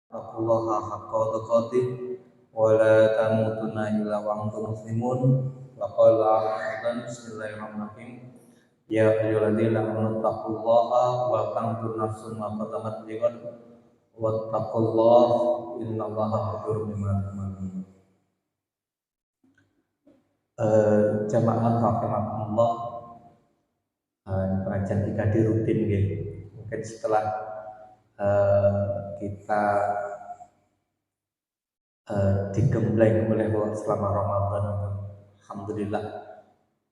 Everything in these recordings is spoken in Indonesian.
Taqullaha haqqa tuqatih wa la tamutunna illa wa antum muslimun. Wa qala aidan bismillahirrahmanirrahim. Ya ayyuhalladzina amanu taqullaha wa tanzur nafsun ma qaddamat lighad wattaqullaha innallaha khabirum bima ta'malun. Jamaah rahimakumullah, pengajian kita di rutin gitu. Mungkin setelah kita digembleng oleh Allah selama Ramadan, alhamdulillah,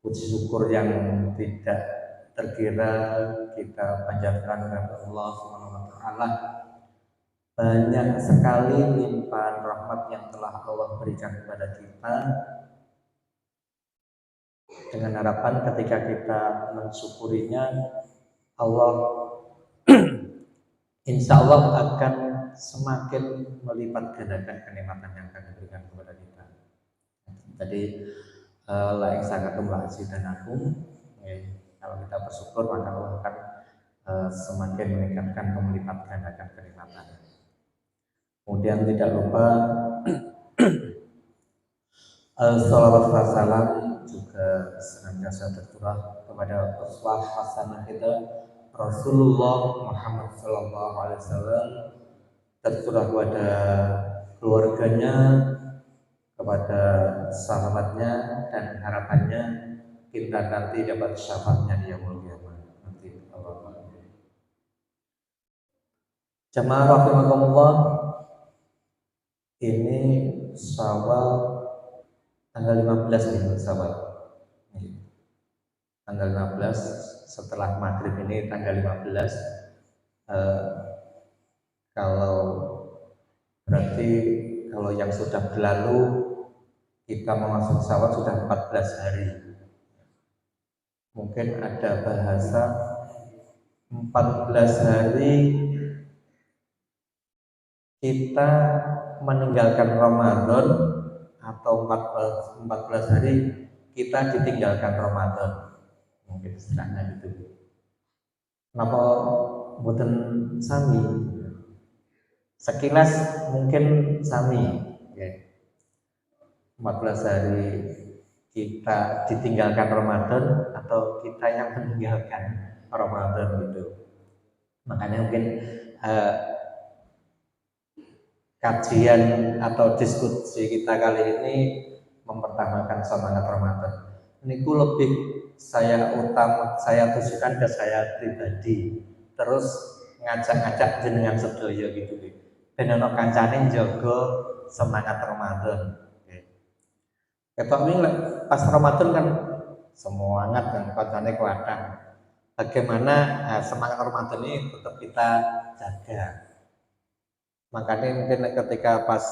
puji syukur yang tidak terkira kita panjatkan kepada Allah Subhanahu wa taala. Banyak sekali limpahan rahmat yang telah Allah berikan kepada kita, dengan harapan ketika kita mensyukurinya, Allah insya Allah akan semakin melipat gandakan kenikmatan yang akan diberikan kepada kita. Jadi la yang sangat asih dan agung, kalau kita bersyukur maka Allah akan semakin meningkatkan melipat gandakan kenikmatan. Kemudian tidak lupa salawat wa salam juga senantiasa tercurah kepada uswah hasanah kita Rasulullah Muhammad sallallahu alaihi wasallam, tercurah kepada keluarganya, kepada sahabatnya, dan harapannya kita nanti dapat syafaatnya di yaumul qiyamah nanti. Jamaah rahimakumullah, ini Syawal tanggal 15 nih sahabat. Tanggal 15 setelah maghrib ini tanggal 15. Kalau berarti kalau yang sudah berlalu kita masuk Syawal sudah 14 hari. Mungkin ada bahasa 14 hari kita meninggalkan Ramadan, atau 14 hari kita ditinggalkan Ramadan. Mungkin istilahnya gitu. Kenapa mboten sami? Sekilas mungkin sami, ya. 14 hari kita ditinggalkan Ramadan atau kita yang meninggalkan Ramadan gitu. Makanya mungkin kajian atau diskusi kita kali ini mempertahankan semangat Ramadan. Ini lebih saya tujukan ke saya pribadi, terus ngajak-ngajak jenengan sedaya gitu. Ben ono kancane njaga semangat Ramadan. Ketok ini pas Ramadan kan semangat kan kancane kuatah. Bagaimana semangat Ramadan ini tetap kita jaga. Makanya mungkin ketika pas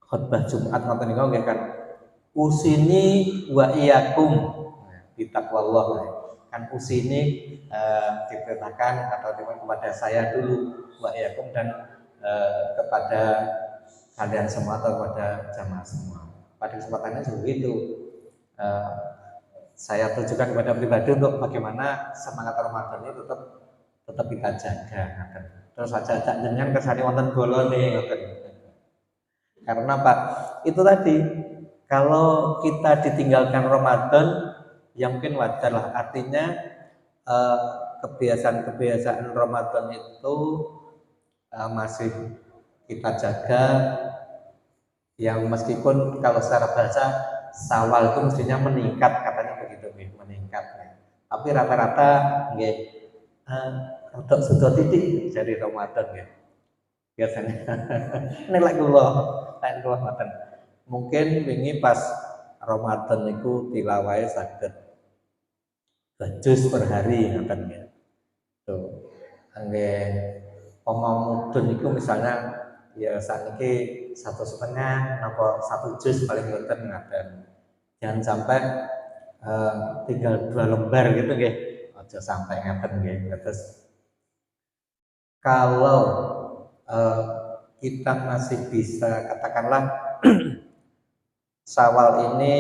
khutbah Jumat ngoten niku nggih kan usini wa iyyakum bitaqwallah, kan usini diperintahkan atau kepada saya dulu wa iyyakum dan kepada kalian semua atau kepada jamaah semua. Pada kesempatannya seperti itu, saya tujukan kepada pribadi untuk bagaimana semangat Ramadan ini tetap kita jaga. Terus aja jangan kesane wonten bolone ngoten. Karena Pak, itu tadi kalau kita ditinggalkan Ramadan, ya mungkin wajar lah. Artinya kebiasaan-kebiasaan Ramadan itu masih kita jaga, yang meskipun kalau secara bahasa Syawal itu mestinya meningkat, katanya begitu, meningkat. Tapi rata-rata nggih untuk sudah titik dari Ramadan ya biasanya. Ini lagi Ramadan. Mungkin ini pas Ramadan itu tilawai saged juz per hari ngoten ya. Tuh. Nggih pemamudun itu misalnya ya sakniki 1,5 napa 1 juz paling ngoten ngaten. Jangan sampai tinggal 2 lembar gitu nggih. Aja sampai ngaten nggih. Terus kalau kita masih bisa katakanlah Syawal ini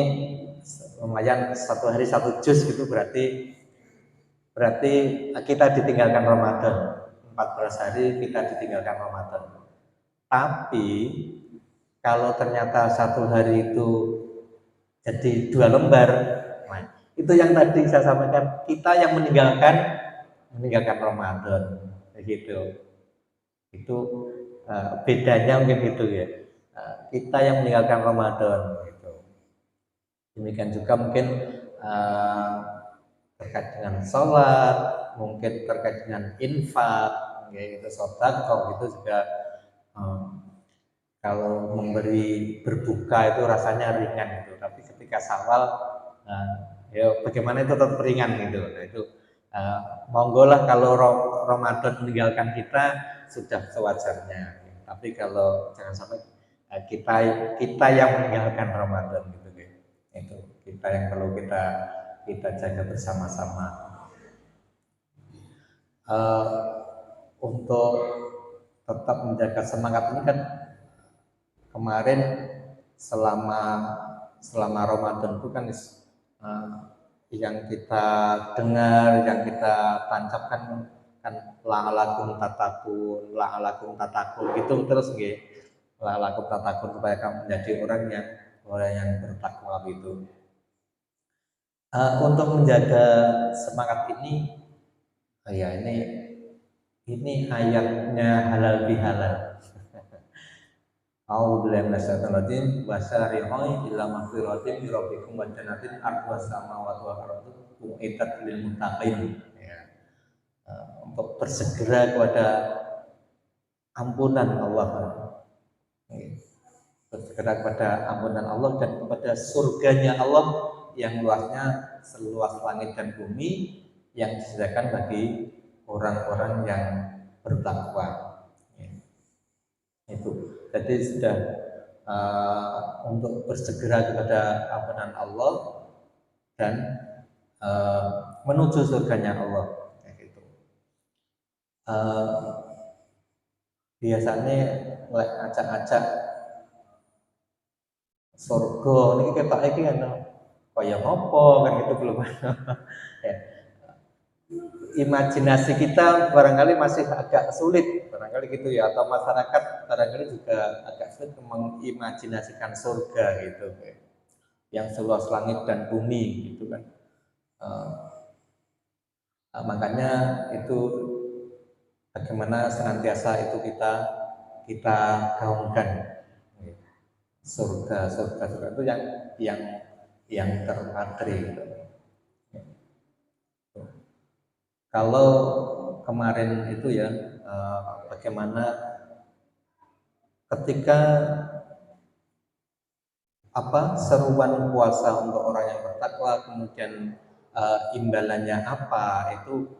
lumayan 1 hari 1 juz gitu, berarti kita ditinggalkan Ramadan. 14 hari kita ditinggalkan Ramadan. Tapi kalau ternyata satu hari itu jadi 2 lembar, nah, itu yang tadi saya sampaikan, kita yang meninggalkan Ramadan, begitu. Itu bedanya mungkin gitu ya. Kita yang meninggalkan Ramadan, gitu. Demikian juga mungkin terkait dengan sholat, mungkin terkait dengan infak, yaitu sedekah itu juga kalau memberi berbuka itu rasanya ringan gitu, tapi ketika Syawal ya bagaimana itu tetap ringan gitu. Nah, itu monggo lah kalau Ramadan meninggalkan kita sudah sewajarnya, tapi kalau jangan sampai kita yang meninggalkan Ramadan gitu. Itu kita yang perlu kita jaga bersama-sama. Untuk tetap menjaga semangat ini kan kemarin selama Ramadan itu kan yang kita dengar, yang kita tancapkan kan la'alakum tatakun gitu terus nggih. La'alakum tatakun supaya kamu menjadi orang yang bertakwa gitu. Untuk menjaga semangat ini ya ini ayatnya halal bihalal. A'udzubillahi minasyaitonir rajim wa sari'u ila maghfiratin min rabbikum wa jannatin 'arduhas samawati wal ardu u'iddat lil muttaqin. Ya. Untuk bersegera kepada ampunan Allah. Bersegera kepada ampunan Allah dan kepada surganya Allah yang luasnya seluas langit dan bumi yang disediakan bagi orang-orang yang bertakwa. Itu jadi sudah untuk bersegera kepada ampunan Allah dan menuju surganya Allah gitu. Biasanya ngajak-ngajak surga ini kita iki kan kaya apa kan gitu belum ya. Imajinasi kita barangkali masih agak sulit barangkali gitu ya, atau masyarakat barangkali juga agak sulit mengimajinasikan surga gitu yang seluas langit dan bumi gitu kan. Makanya itu bagaimana senantiasa itu kita gaungkan surga itu yang terpatri gitu. Kalau kemarin itu ya bagaimana ketika seruan puasa untuk orang yang bertakwa, kemudian imbalannya apa itu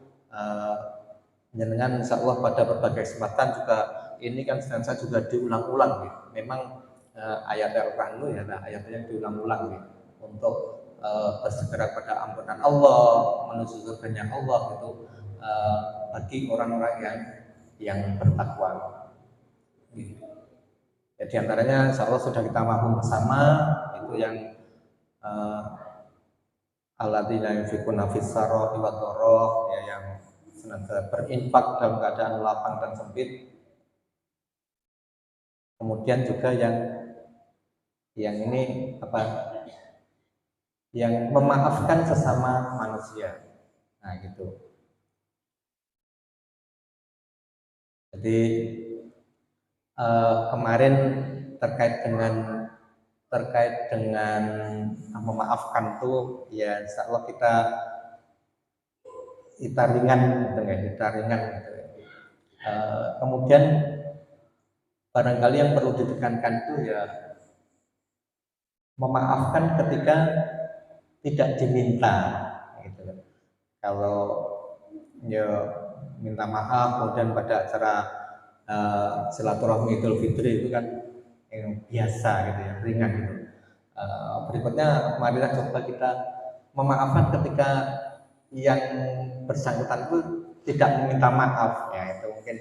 dengan insya Allah pada berbagai kesempatan juga ini kan senantiasa juga diulang-ulang gitu. Memang ayat Al-Quran itu ya ayat-ayat diulang-ulang gitu untuk bersegera pada ampunan Allah, menuju surganya Allah itu bagi orang-orang yang bertakwa. Gitu. Ya, di antaranya insya Allah sudah kita mahum bersama itu yang alladzina yunfiquna fis sarra'i wad dharra, ya yang senantiasa berinfak dalam keadaan lapang dan sempit. Kemudian juga yang ini yang memaafkan sesama manusia. Nah, gitu. Jadi kemarin terkait dengan memaafkan tuh ya insya Allah kita ringan gitu ya. Kemudian barangkali yang perlu ditekankan itu ya memaafkan ketika tidak diminta gitu. Kalau ya minta maaf kemudian pada acara silaturahmi Idul Fitri itu kan yang biasa gitu ya, ringan gitu. Berikutnya marilah coba kita memaafkan ketika yang bersangkutan itu tidak meminta maaf ya, itu mungkin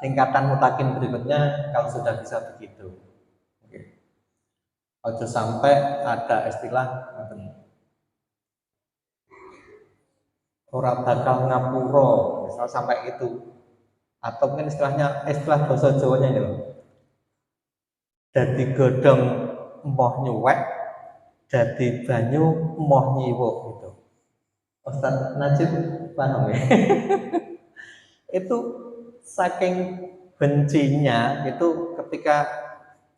tingkatan mutakin berikutnya kalau sudah bisa begitu. Ojo sampai ada istilah ora bakal ngapuro, misal sampai itu, atau mungkin istilah bahasa Jawanya gitu. dadi godhong emoh nyuwek, dadi banyu emoh nyiwuk gitu. Ustaz Najib paham ya? Itu saking bencinya itu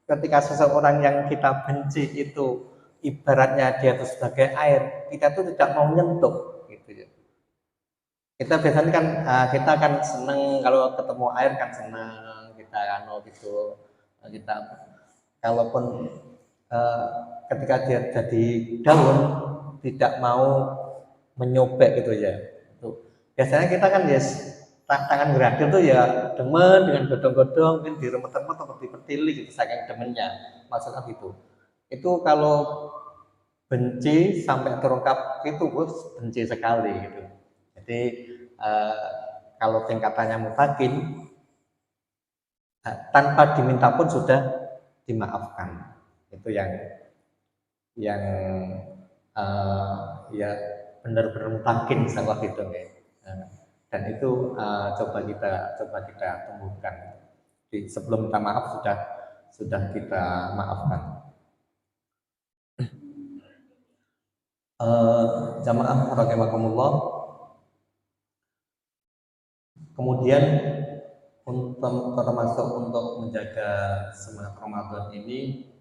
ketika seseorang yang kita benci itu ibaratnya dia itu sebagai air, kita tuh tidak mau menyentuh gitu ya. Kita biasanya kan kita kan seneng kalau ketemu air kan seneng kita gitu kita kalaupun ketika dia jadi daun tidak mau menyobek gitu ya. Tuh. Biasanya kita kan ya tangan geradil tuh ya demen dengan godong-godong mungkin diremet-remet atau dipetili gitu saking demennya maksudnya gitu. Itu kalau benci sampai terungkap itu bos benci sekali gitu. Jadi kalau tingkatannya mutakin tanpa diminta pun sudah dimaafkan. Itu yang ya benar-benar mutakin sama gitu ya. Dan itu coba kita tumbuhkan. Jadi sebelum minta maaf sudah kita maafkan. Jamaah rahimakumullah. Kemudian termasuk untuk menjaga semangat Ramadan ini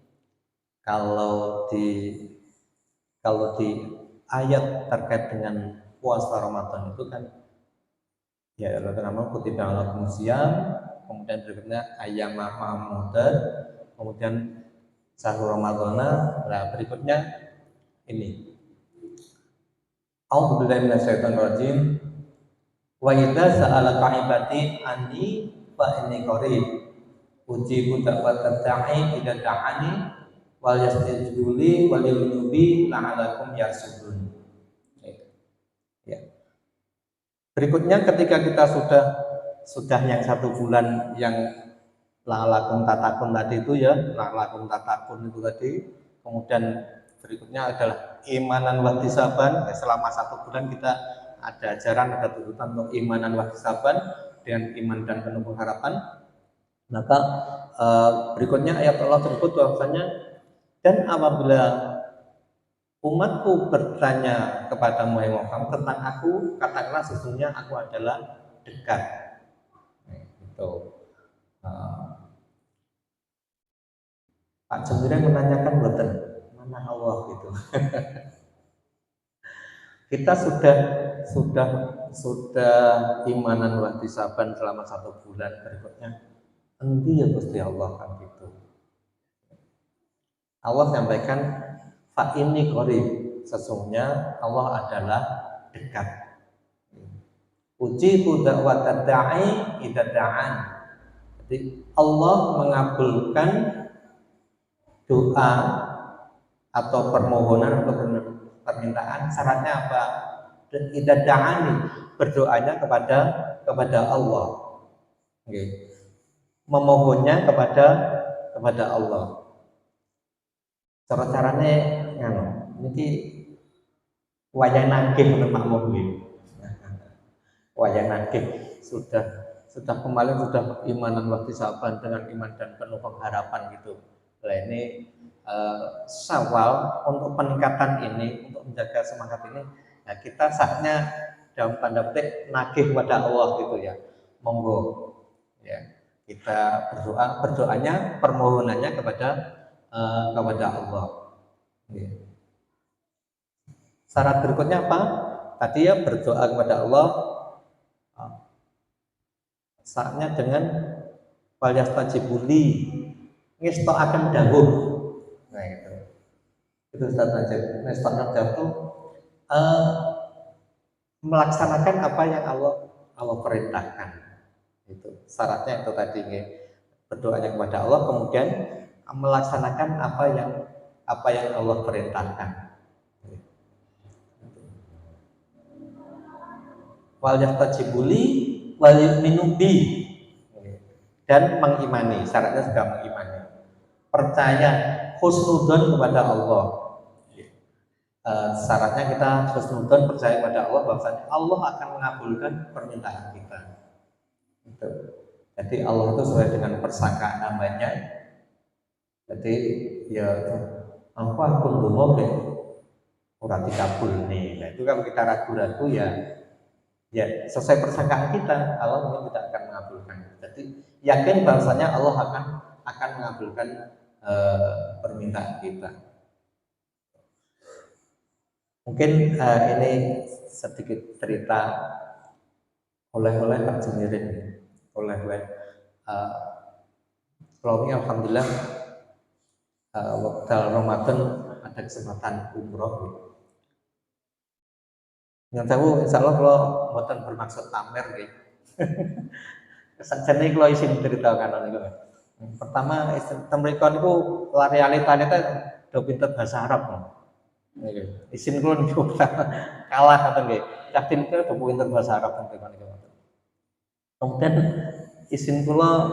kalau di ayat terkait dengan puasa Ramadan itu kan ya Allah nama kutiba alaikum syiyam, kemudian berikutnya ayyam ma'dudat, kemudian sahur Ramadana, nah berikutnya ini A'udzubillahi minasyaitonir rajim. Wa idza sa'alaka 'ibadi anni fa inni qarib ujibu da'watad da'i idza da'ani wal yastajibu li wal yu'minu bi la'allakum yarshudun. Ya. Berikutnya ketika kita sudah yang 1 bulan yang la'allakum tatakun tadi itu ya, la'allakum tatakun itu tadi, kemudian berikutnya adalah imanan wa ihtisaban. Selama 1 bulan kita ada ajaran, ada tuntutan untuk imanan wa ihtisaban dengan iman dan penuh pengharapan. Maka berikutnya ayat Allah tersebut bahwasanya dan apabila umatku bertanya kepada Muhammad tentang aku, katakanlah sesungguhnya aku adalah dekat. Itu Pak Jemira menanyakan betul mana Allah gitu. Kita sudah imanan wa ihtisaban selama 1 bulan, berikutnya endi ya Gusti Allah kan gitu. Allah sampaikan fa inni qarib, sesungguhnya Allah adalah dekat. Ujibu da'watad da'i idza da'an. Jadi Allah mengabulkan doa atau permohonan atau permintaan, syaratnya apa? Dan idza da'ani, berdoanya kepada Allah. Okay. Memohonnya kepada Allah. Cara-caranya ngono. Niki wayang nagih untuk makmum nggih. Wayang nagih sudah kemarin sudah imanan wa ihtisaban dengan iman dan penuh pengharapan gitu. Nah ini Syawal untuk peningkatan ini, untuk menjaga semangat ini, ya kita saatnya dalam tanda petik nagih kepada Allah gitu ya. Monggo ya. Kita berdoanya, permohonannya kepada Allah. Ya. Syarat berikutnya apa? Tadi ya berdoa kepada Allah. Saatnya dengan walyastajibuli, ngesto akan dawuh. Nah itu Ustaz Najib. Ngesto akan dawuh itu melaksanakan apa yang Allah perintahkan. Itu syaratnya itu tadi berdoanya kepada Allah, kemudian melaksanakan apa yang Allah perintahkan. Wal yastajibuli wal yu'minu bi, dan mengimani, syaratnya juga mengimani, percaya husnudzon kepada Allah. Syaratnya kita husnudzon, percaya kepada Allah bahwasanya Allah akan mengabulkan permintaan kita. Itu. Jadi Allah itu sesuai dengan persangkaan namanya, Jadi ya aku ndonga ge ora dikabulne. Nah, itu kalau kita ragu-ragu ya sesuai persangkaan kita, Allah mungkin tidak akan mengabulkan. Jadi yakin bahwasanya Allah akan mengabulkan permintaan kita. Mungkin ini sedikit cerita oleh-oleh Pak Jemirin, oleh-oleh kalau ini alhamdulillah waktu Ramadan ada kesempatan umroh. Yang tahu insya Allah kalau buatan bermaksud pamer gitu. Sajane kalau isin cerita kanan itu. Pertama mereka itu realitanya itu udah pinter bahasa Arab. Isin kula niku kalah ngoten nggih. Yakin kula udah pinter bahasa Arab mereka niku. Kemudian isin kula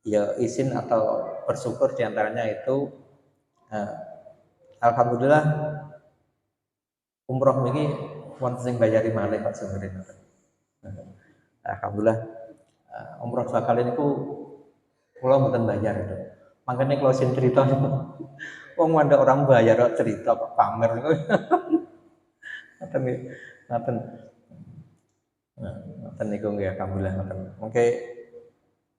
ya izin atau bersyukur diantaranya itu alhamdulillah umroh ini wonten sing bayari malih Pak Jemirin. Alhamdulillah umroh dua kali niku kula mboten bayar itu. Makanya kalau sing cerita niku wong ada orang bayar kok cerita kok pamer niku. Ngoten nggih. Ngoten. Ngoten niku nggih alhamdulillah ngoten. Mengke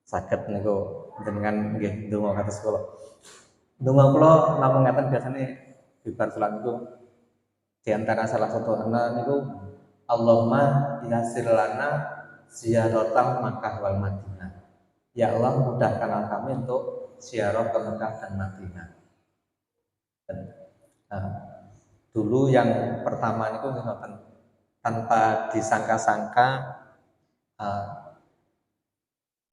saged niku dengan nggih ndonga kados kula. Ndonga kula namung ngaten biasane bibar salat niku di antara salah satu ana niku Allahumma yassir lana ziaratan Makkah wal Madinah. Ya Allah mudahkanlah kami untuk ziarah ke Makkah dan Madinah. Dan, dulu yang pertama niku ngoten tanpa disangka-sangka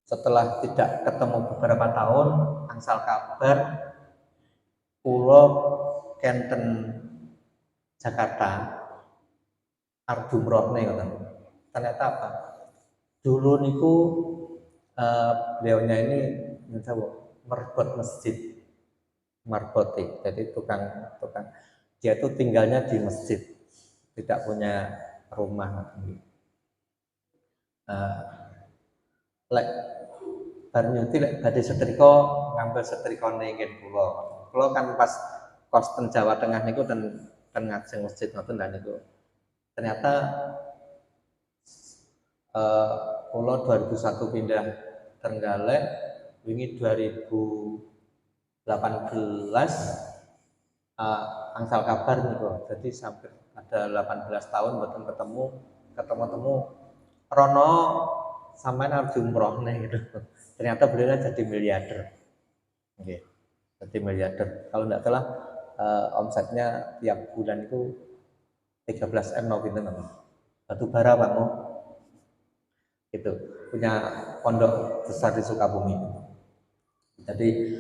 setelah tidak ketemu beberapa tahun angsal kabar kula kenten Jakarta arep umrohne ngoten. Ternyata apa? Dulu niku beliaunya ini merbot masjid, marboti. Jadi tukang dia itu tinggalnya di masjid, tidak punya rumah. Lek bar nyuti lek badhe setrika ngambil setrikane ngen kula. Kula kan pas kos ten Jawa Tengah niku ten ngajeng masjid ngoten lha niku. Ternyata kula 2001 pindah Trenggalek, wingi 2018 angsal kabar niku. Jadi sampai ada 18 tahun mboten ketemu rono sampai harus umrohne gitu. Ternyata beliau jadi miliarder. Oke. Jadi miliarder. Kalau tidak salah omsetnya tiap bulan itu 13 M no pinten batu bara Pak Mo. Itu punya pondok besar di Sukabumi. Jadi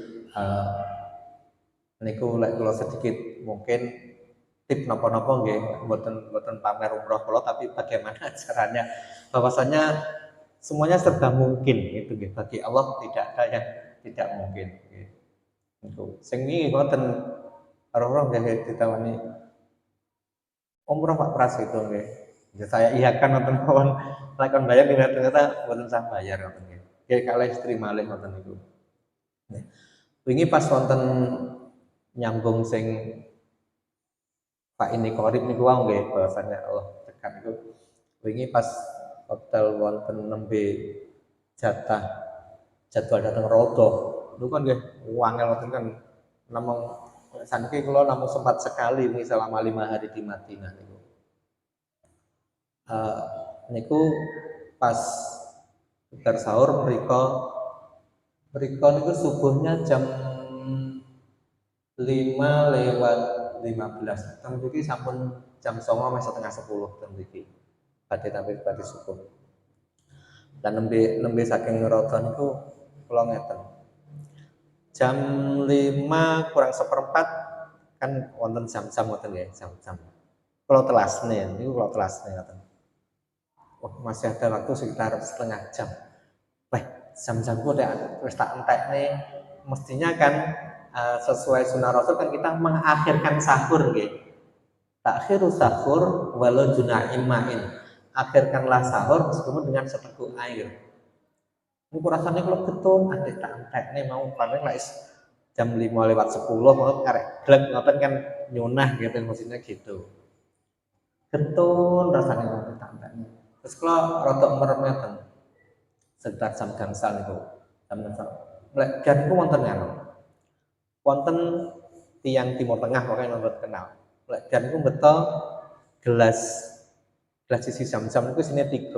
niku lek kula sedikit mungkin tip napa-napa nggih mboten pamer umroh kula tapi bagaimana caranya bahwasanya semuanya serba mungkin itu nggih bagi Allah tidak ada yang tidak mungkin gitu. Sing iki ngoten roh-roh nggih ditawani umroh Pak Pras itu nggih. Ya saya iyakan wonten mawon lakon bayar ternyata mboten sah bayar ngoten nggih. Nggih kalih istri malih ngoten niku. Wingi pas wonten nyambung sing Pak ini korip niku wae nggih bahwasanya Allah tekan niku wingi pas hotel wonten nembe jadwal datang rodo itu kan nggih wangel wonten kan namung saniki kula namung sempat sekali wingi selama 5 hari di Madinah niku. Niku pas bar sahur mriko niku subuhnya jam 5:15 teng mriki sampun jam 9:30 teng mriki. Badhe subuh. Dan nembe saking rada niku kula ngeten. Jam 5 kurang seperempat kan wonten jam-jam ngoten nggih, jam-jam. Kula telasne niku ngoten. Wah, masih ada waktu sekitar setengah jam. Wah, jam-jamku wis tak entekne. Mestinya kan sesuai sunnah Rasul kan kita mengakhirkan sahur nggih. Takhiru sahur walau juna'im ma'in. Akhirkanlah sahur meskipun dengan seteguk air. Niku rasane kalau betul adik tak entekne mau paling lek jam 5:10 mau karek glek ngoten kan nyunah gitu maksudnya gitu. Getun rasane ngoten tantane. Terus kula rada merem ngoten. Sekitar jam gangsal niku. Jam gangsal. Lek jan niku wonten ngono. Wonten tiang Timur Tengah pokoknya nomor kenal. Lek jan niku beto gelas isi jam-jam niku isine 3.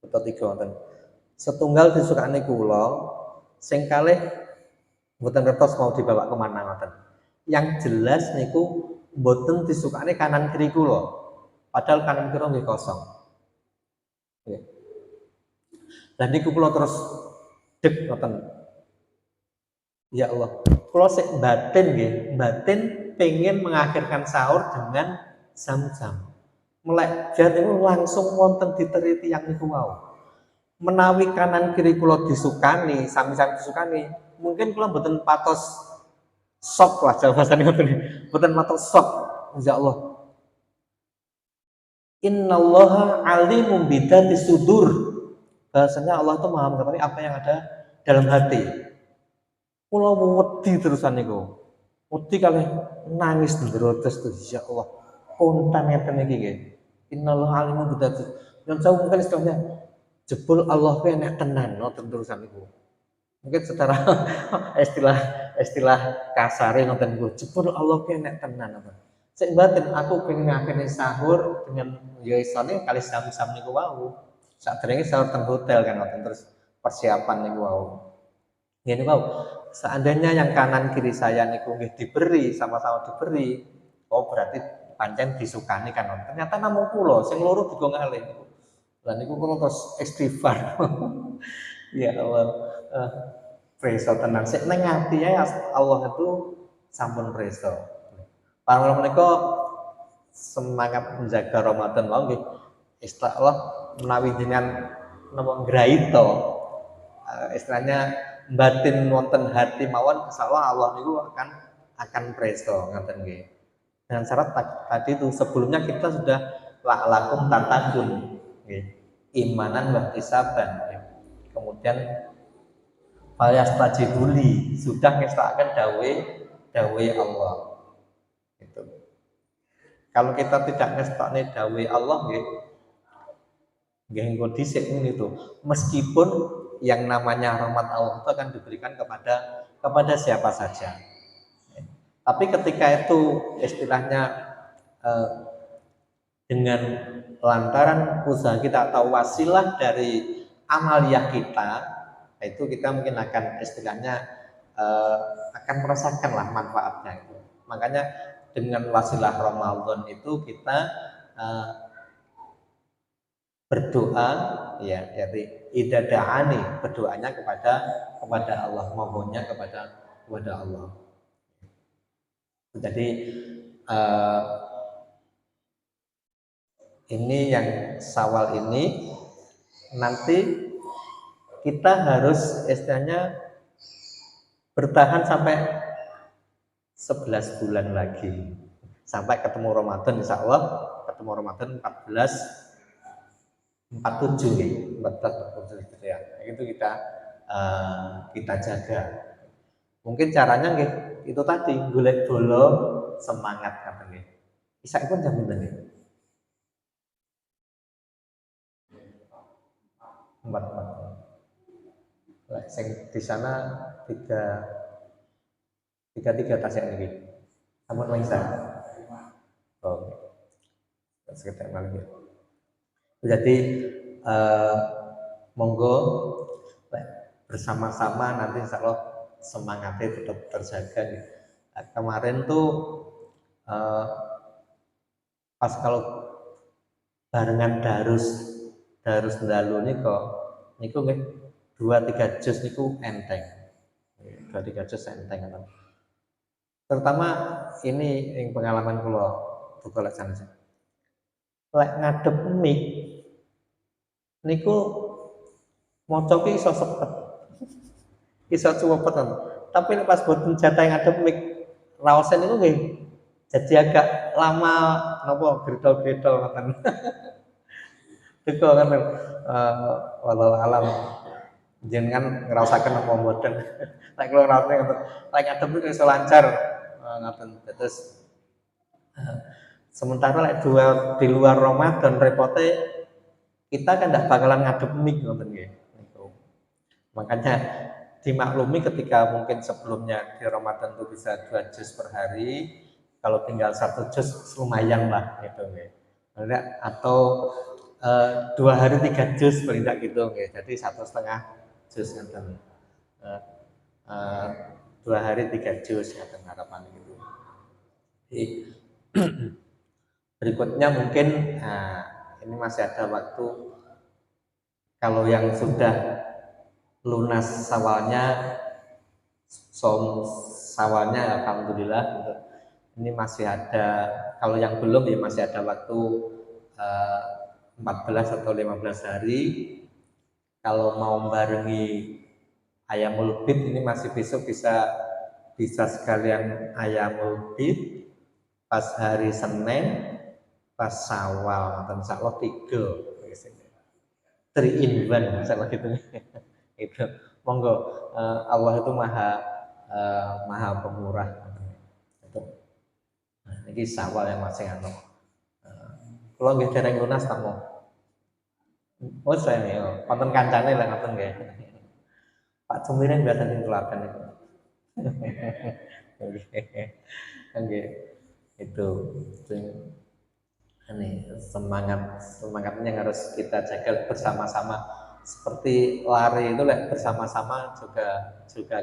Beto 3 wonten. Setunggal disukane kula, sing kalih mboten ngertos mau dibawa kemana ngoten. Yang jelas niku mboten disukane kanan kiri kula. Padahal kanan kiri nggih kosong. Nggih. Lah niku kula terus deg ngoten. Ya Allah, kula sik batin nggih, batin pengen mengakhirkan sahur dengan jam-jam. Melek jan niku langsung wonten diteri tiyang niku wau. Menawi kanan kiri kula disukani, sami-sami disukani, mungkin kula mboten patos sok lah bahasane ngoten. Mboten patos sok, insyaallah. Innallaha alimun bidzati sudur. Bahasanya Allah itu Maha mengetahui apa yang ada dalam hati. Kula wedi terusan niku. Wedi kalih nangis ndrotes tuh, ya Allah. Kontan ngeten iki nggih. Innallaha alimun bidzati. Yang jauh mungkin istilahnya jebul Allah ku enek tenan ngoten terusan niku. Mungkin secara istilah kasare ngoten niku. Jebul Allah ku enek tenan apa. Sik batin aku pengen ngakhiri sahur dengan ya isane kali sam-sam niku wau. Sadurunge sahur teng hotel kan ngoten terus persiapan niku wau. Ngene wau. Seandainya yang kanan kiri saya niku nggih diberi sama-sama diberi, oh berarti pancen disukani kan. Ternyata namung kula sing loro digo ngalih. Lah niku kula terus istighfar. Ya Allah. Preso tenang sik ning ati ae Allah itu sampun preso. Para menika semangat menjaga Ramadan wae nggih. Insyaallah menawi jenengan napa ngraito istilahnya batin wonten hati mawon insyaallah Allah niku akan preso ngoten nggih. Dengan syarat tadi itu sebelumnya kita sudah lakum tatakun nggih. Imanan wa ihtisaban. Kemudian fayastajibuli sudah ngestakaken dawuhe Allah. Gitu. Kalau kita tidak ngestokne dawuhe Allah nggih nggo dhisik itu. Meskipun yang namanya rahmat Allah itu akan diberikan kepada siapa saja. Tapi ketika itu istilahnya dengan lantaran usaha kita atau wasilah dari amaliyah kita, itu kita mungkin akan istilahnya akan merasakan lah manfaatnya itu. Makanya dengan wasilah Ramadan itu kita berdoa ya dari idada'ani berdoanya kepada Allah, mohonnya kepada Allah. Jadi ini yang Syawal ini nanti kita harus istilahnya bertahan sampai 11 bulan lagi sampai ketemu Ramadan insyaallah ketemu Ramadan 1447 nih 1447 gitu ya. Itu kita jaga. Mungkin caranya nggih itu tadi golek dolo semangat katanya nggih. Isa pun jam pinten nggih? 4. Lah sing di sana 3 tasya niki. Sampun Maisa. Oh. Sekitar malam ya. Jadi monggo bersama-sama nanti insyaallah semangatnya tetap terjaga. Nah, kemarin tuh pas kalau barengan darus ndalu niku nggih 2-3 juz niku enteng. 2-3 juz enteng kan. Terutama ini yang pengalaman kula buka lek sanes. Lek ngadep mik niku maca ki iso sepet. Iso cuwepet kan. Tapi pas boten jatah ngadep mik raosen niku nggih jadi agak lama napa gredol-gredol ngoten. Itu kan walau alam. jenengan ngrasakaken apa mboten. Nek kula ngrasake ngoten, lek ngadep niku iso lancar ngoten. Terus sementara lek di luar Ramadan repote kita kan tidak bakalan ngadep mic ngoten nggih. Makanya dimaklumi ketika mungkin sebelumnya di Ramadan itu bisa 2 juz per hari, kalau tinggal 1 juz lumayan lah gitu nggih. Atau 2 hari 3 juz paling tidak gitu nggih. Jadi 1,5 juz ngoten. 2 hari 3 juz ngoten harapan gitu. Jadi, berikutnya mungkin ini masih ada waktu. Kalau yang sudah lunas sawalnya, som sawalnya alhamdulillah gitu. Ini masih ada, kalau yang belum ya masih ada waktu 14 atau 15 hari. Kalau mau barengi Ayamul Bid ini masih besok bisa sekalian Ayamul Bid pas hari Senin, pas Syawal, dan insya Allah 3 in 1 misalnya gitu. Itu monggo, Allah itu maha pemurah itu. Nah, ini Syawal yang masih anu. Kalau nggih dereng lunas tamu. Oh saya nih, konten kancane lah ngoten nggih. Pak Cemiren biasa ditulaken itu. Nggih. Itu ini semangatnya yang harus kita jaga bersama-sama. Seperti lari itu bersama-sama juga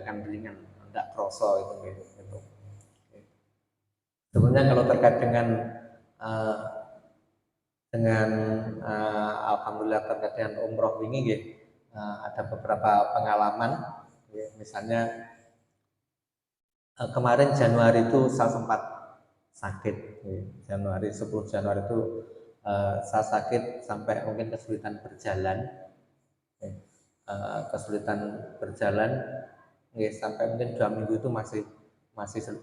akan ringan, tidak kroso itu gitu. Sebenarnya kalau terkait dengan alhamdulillah terkait dengan umroh ini gitu, ada beberapa pengalaman ya, misalnya kemarin Januari itu saya sempat sakit ya. 10 Januari itu saya sakit sampai mungkin kesulitan berjalan ya. Ya, sampai mungkin 2 minggu itu masih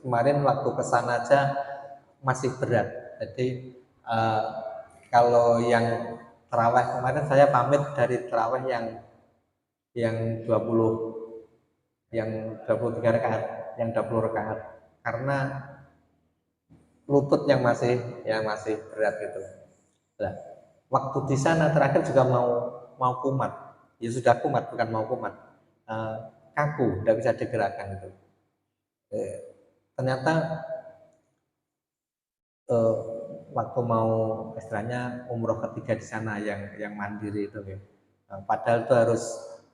kemarin waktu kesana aja masih berat. Jadi kalau yang terawih kemarin saya pamit dari terawih yang 23 rakaat, yang 20 rakaat karena lutut yang masih berat gitu. Nah, waktu di sana terakhir juga mau kumat. Ya sudah kumat, bukan mau kumat. Kaku, tidak bisa digerakkan itu. Ternyata waktu mau istilahnya umroh ketiga di sana yang mandiri itu ya. Padahal itu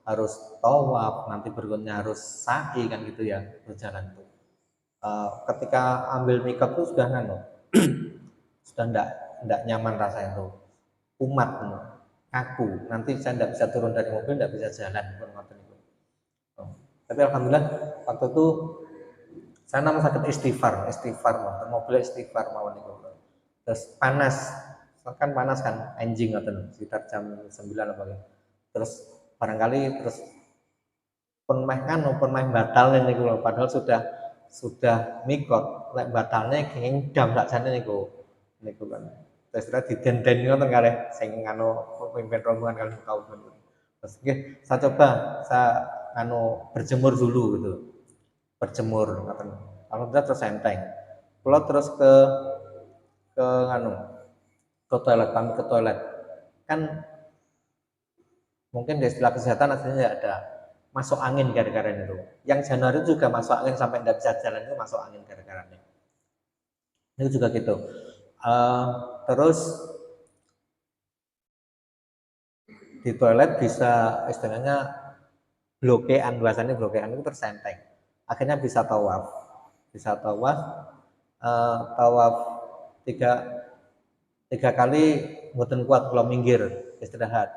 harus tawaf, nanti berikutnya harus sa'i kan gitu ya berjalan tuh. Ketika ambil mikot tuh sudah sudah enggak nyaman rasanya tuh, kumat kaku, nanti saya enggak bisa turun dari mobil, enggak bisa jalan tapi alhamdulillah waktu itu saya namanya sakit istighfar mobil istighfar mawon itu. Terus panas kan anjing ngoten sekitar jam 9 apa gitu. Terus barangkali terus pun meh batal niku padahal sudah mikot lek batalnya kenging dam sak jane niku kan. Terus didenden ngoten kalih sing pemimpin rombongan kalih tau. Terus nggih saya coba berjemur dulu gitu. Berjemur ngoten. Alhamdulillah terus enteng. Kula terus ke toilet kan mungkin di istilah kesehatan aslinya tidak ada masuk angin gara-gara itu. Yang Januari juga masuk angin sampai tidak bisa jalan itu masuk angin gara-gara itu juga gitu. Terus di toilet bisa istilahnya blokean, bahasanya blokean itu tersenteng. Akhirnya bisa tawaf tiga kali mboten kuat kalau minggir istirahat.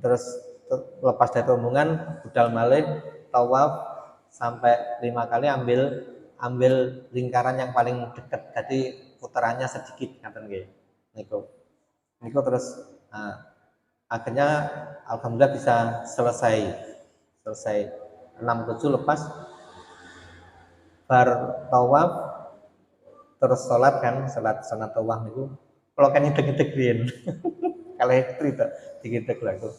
Terus lepas dari rombongan budal malih tawaf sampai 5 kali ambil lingkaran yang paling dekat, jadi putarannya sedikit ngaten nggih niku terus akhirnya alhamdulillah bisa selesai 6-7 lepas bar tawaf terus sholat sunat tawaf niku kalau kan hidek-hidek riyen kalih cerita dikit lah itu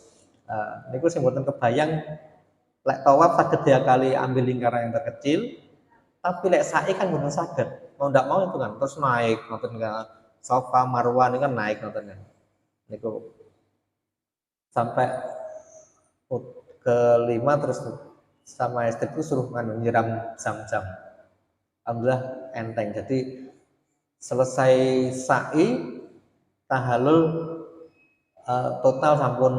niku sing mboten kebayang Lek tawaf saged diakali ambil lingkaran yang terkecil, tapi lek sa'i kan mboten saged. Mau ndak mau itu kan terus naik ngoten kan. Safa Marwah ini kan naik ngoten kan. Niku sampai kelima terus sama istriku suruh nyiram zam-zam. Alhamdulillah enteng. Jadi selesai sa'i tahallul total sampun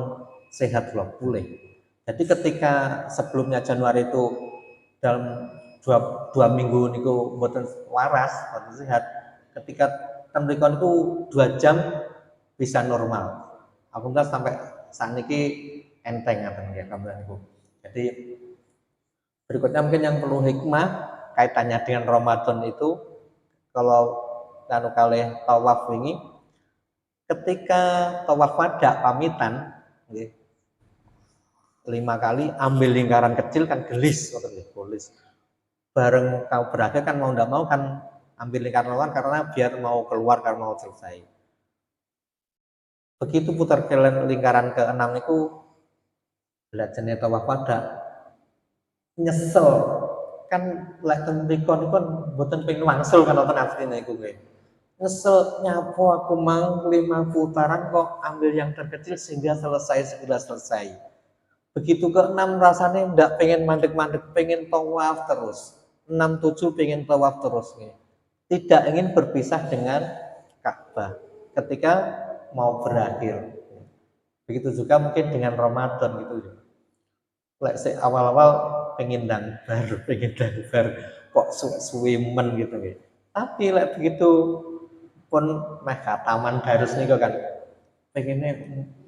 sehat loh, pulih. Jadi ketika sebelumnya Januari itu dalam dua minggu niku mboten waras, mboten sehat. Ketika temrikon itu 2 jam bisa normal. Alhamdulillah sampai saat ini enteng ngaten ya alhamdulillah niku. Jadi berikutnya mungkin yang perlu hikmah kaitannya dengan Ramadan itu kalau kanu kalih tawaf wingi ketika tawaf wada pamitan nggih 5 kali ambil lingkaran kecil kan gelis ngoten nggih, gelis. Bareng kau berakhir kan mau ndak mau kan ambil lingkaran luar karena biar mau keluar karena mau selesai. Begitu putar lingkaran ke-6 itu belajarnya tawaf wada nyesel kan lek ten mriku niku mboten pengin wangsul kan wonten asline iku nggih. Nyesel nyapo aku mang 5 putaran kok ambil yang terkecil sehingga selesai. Begitu ke-6 rasanya ndak pengen mandek-mandek, pengen tawaf terus. 6, 7 pengen tawaf terus nih. Tidak ingin berpisah dengan Ka'bah ketika mau berakhir. Begitu juga mungkin dengan Ramadan gitu. Lek awal-awal pengen dangbar kok suwimen gitu nih. Tapi lek begitu pun meh kataman darus niku kan pengennya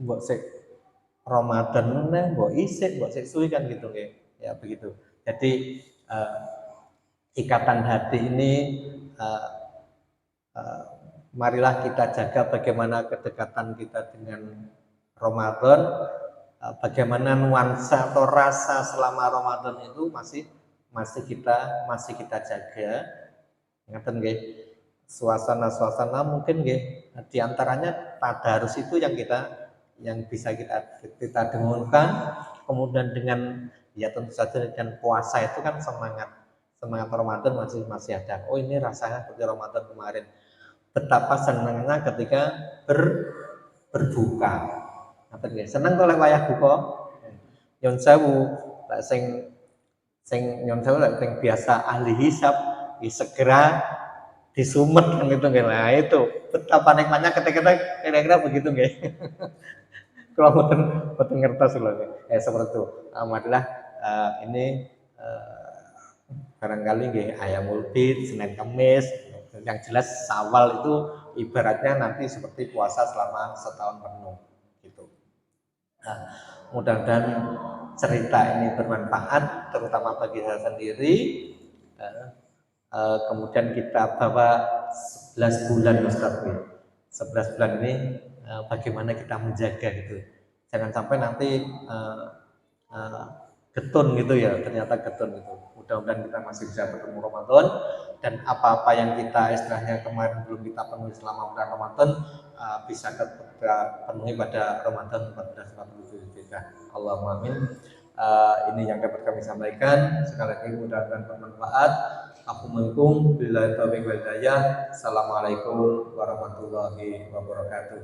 mbok sik Ramadan neh mbok isik mbok sik suwi kan gitu nggih. Ya begitu. Jadi ikatan hati ini marilah kita jaga bagaimana kedekatan kita dengan Ramadan, bagaimana nuansa atau rasa selama Ramadan itu masih kita jaga. Ngaten nggih. Suasana mungkin nggih diantaranya tadarus itu yang bisa kita dengungkan, kemudian dengan ya tentu saja dengan puasa itu kan semangat Ramadan masih ada. Oh ini rasanya seperti Ramadan kemarin. Betapa senangnya ketika berbuka. Ngaten nggih. Seneng oleh wayah buka. Nyun sewu, lek sing nyun sewu lek sing biasa ahli hisab segera disumet kan gitu nggih. Nah itu betapa nikmatnya ketika kira-kira begitu nggih. Kalau mboten ngertos lho. Seperti itu. Alhamdulillah ini barangkali nggih ayamul bid, Senin Kamis, yang jelas Syawal itu ibaratnya nanti seperti puasa selama setahun penuh gitu. Nah, mudah-mudahan cerita ini bermanfaat terutama bagi saya sendiri. Kemudian kita bawa 11 bulan Ustaz. 11 bulan ini bagaimana kita menjaga gitu. Jangan sampai nanti getun gitu ya, ternyata getun gitu. Mudah-mudahan kita masih bisa bertemu Ramadan dan apa-apa yang kita istilahnya kemarin belum kita penuhi selama bulan Ramadan bisa kita penuhi pada Ramadan 1447. Allahumma amin. Ini yang dapat kami sampaikan. Sekali lagi mudah-mudahan bermanfaat. Assalamualaikum warahmatullahi wabarakatuh. Assalamualaikum warahmatullahi wabarakatuh.